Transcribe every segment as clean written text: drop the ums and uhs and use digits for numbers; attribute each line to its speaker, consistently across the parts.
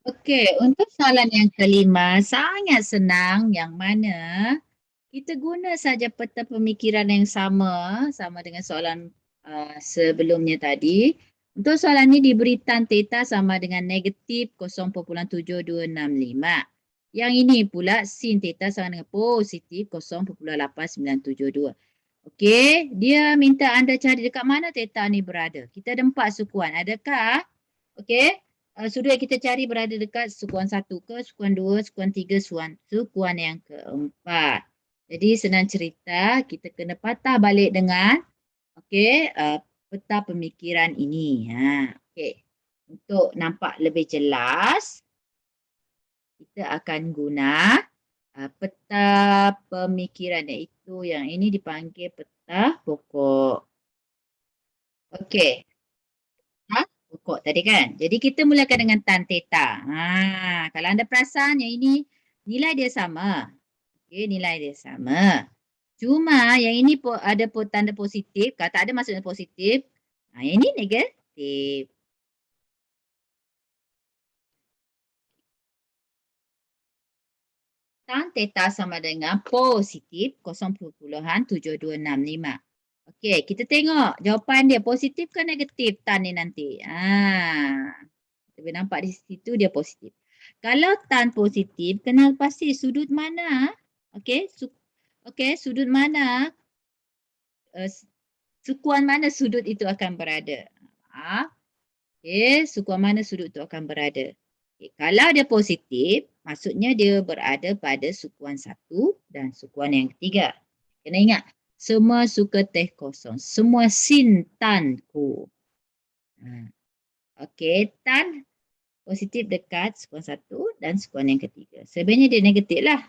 Speaker 1: Okey, untuk soalan yang kelima, sangat senang yang mana kita guna saja peta pemikiran yang sama, sama dengan soalan sebelumnya tadi. Untuk soalan ni diberi tan theta sama dengan negatif 0.7265. Yang ini pula sin theta sama dengan positif 0.8972. Okey, dia minta anda cari dekat mana theta ni berada. Kita ada 4 sukuan. Adakah okey, sudut yang kita cari berada dekat sukuan 1 ke, sukuan 2, sukuan 3, sukuan yang keempat. Jadi senang cerita, kita kena patah balik dengan okey, peta pemikiran ini. Okey. Untuk nampak lebih jelas, kita akan guna peta pemikiran iaitu yang ini dipanggil peta pokok. Okey. Pokok tadi kan. Jadi kita mulakan dengan tan theta. Kalau anda perasan yang ini nilai dia sama. Okey, nilai dia sama. Cuma yang ini ada tanda positif. Kalau tak ada maksudnya positif. Yang ini negatif. Tan theta sama dengan positif 0.7265. Okey, kita tengok jawapan dia positif ke negatif tan ni nanti. Kita boleh nampak di situ dia positif. Kalau tan positif, kenal pasti sudut mana? Okey, sudut mana? Uh, sukuan mana sudut itu akan berada? Okey, sukuan mana sudut itu akan berada? Okay. Kalau dia positif, maksudnya dia berada pada sukuan 1 dan sukuan yang ketiga. Kena ingat, semua suka teh kosong. Semua sin tan ku. Okey, tan positif dekat sukuan 1 dan sukuan yang ketiga. Sebenarnya dia negatif lah.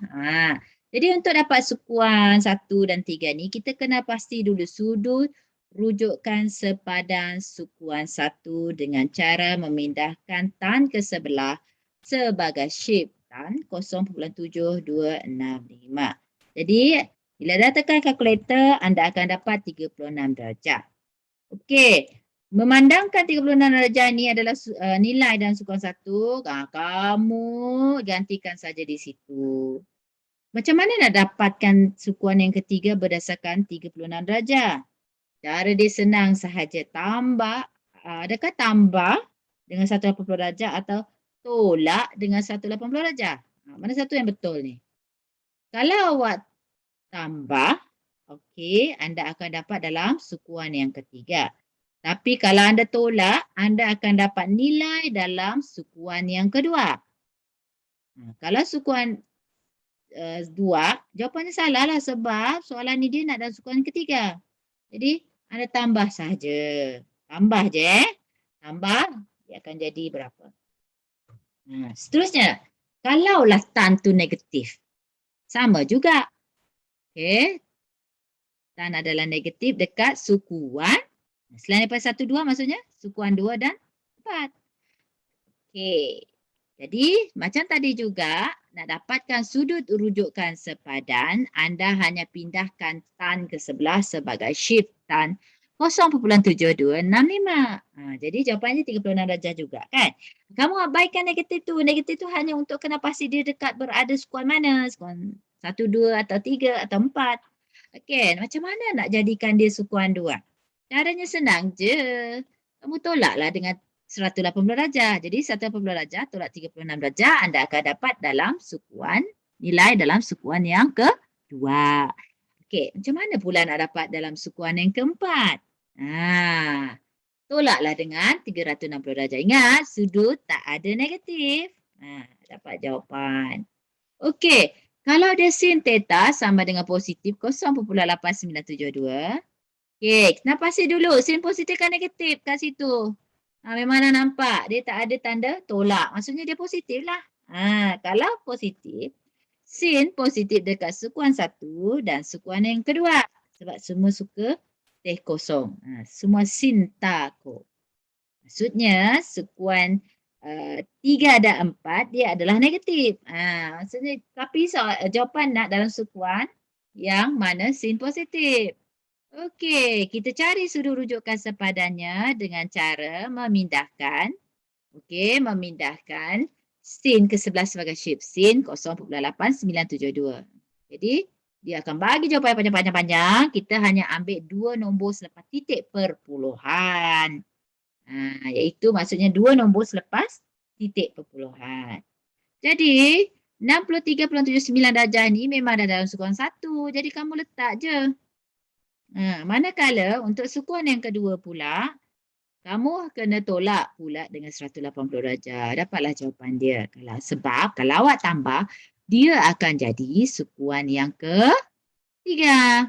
Speaker 1: Jadi untuk dapat sukuan 1 dan 3 ni, kita kena pasti dulu sudut rujukan sepadan sukuan 1 dengan cara memindahkan tan ke sebelah sebagai shape tan 0.7265. Jadi, bila dah tekan kalkulator, anda akan dapat 36 darjah. Okey, memandangkan 36 darjah ni adalah nilai dalam sukuan 1, kamu gantikan saja di situ. Macam mana nak dapatkan sukuan yang ketiga berdasarkan 36 darjah? Cara dia senang sahaja, tambah, adakah tambah dengan 180 darjah atau tolak dengan 180 darjah? Mana satu yang betul ni? Kalau awak tambah, okey, anda akan dapat dalam sukuan yang ketiga. Tapi kalau anda tolak, anda akan dapat nilai dalam sukuan yang kedua. Kalau sukuan 2, jawapannya salah lah sebab soalan ni dia nak dalam sukuan ketiga. Jadi, anda tambah saja. Tambah je. Tambah, dia akan jadi berapa. Seterusnya, kalaulah tan tu negatif. Sama juga. Okey. Tan adalah negatif dekat sukuan. Selain daripada 1, 2 maksudnya, sukuan 2 dan 4. Okey. Jadi, macam tadi juga, nak dapatkan sudut rujukan sepadan, anda hanya pindahkan tan ke sebelah sebagai shift tan 0.7265. Jadi, jawapannya 36 darjah juga kan? Kamu abaikan negatif tu. Negatif tu hanya untuk kena pasti dia dekat berada sukuan mana. Sukuan 1, 2 atau 3 atau 4. Okey, macam mana nak jadikan dia sukuan 2? Caranya senang je. Kamu tolaklah dengan 180 darjah. Jadi 180 darjah tolak 36 darjah, anda akan dapat dalam sukuan, nilai dalam sukuan yang kedua. Okey, macam mana pula nak dapat dalam sukuan yang keempat? Tolaklah dengan 360 darjah. Ingat, sudut tak ada negatif. Dapat jawapan. Okey, kalau dia sin theta sama dengan positif 0.8972. Okey, kita pasti dulu sin positif kan negatif kat situ. Memang dah nampak dia tak ada tanda tolak. Maksudnya dia positif lah. Kalau positif, sin positif dekat sukuan 1 dan sukuan yang kedua. Sebab semua suka teh kosong. Semua sin tako. Maksudnya sukuan 3 dan 4 dia adalah negatif. Maksudnya tapi jawapan nak dalam sukuan yang mana sin positif. Okey, kita cari sudut rujukan sepadannya dengan cara memindahkan sin ke-11 sebagai shape. Sin 0.8972. Jadi, dia akan bagi jawapan yang panjang-panjang. Kita hanya ambil 2 nombor selepas titik perpuluhan. Iaitu maksudnya 2 nombor selepas titik perpuluhan. Jadi, 63.79 darjah ni memang ada dalam sukuan 1. Jadi, kamu letak je. Manakala untuk sukuan yang kedua pula, kamu kena tolak pula dengan 180 darjah. Dapatlah jawapan dia. Sebab kalau awak tambah, dia akan jadi sukuan yang ketiga.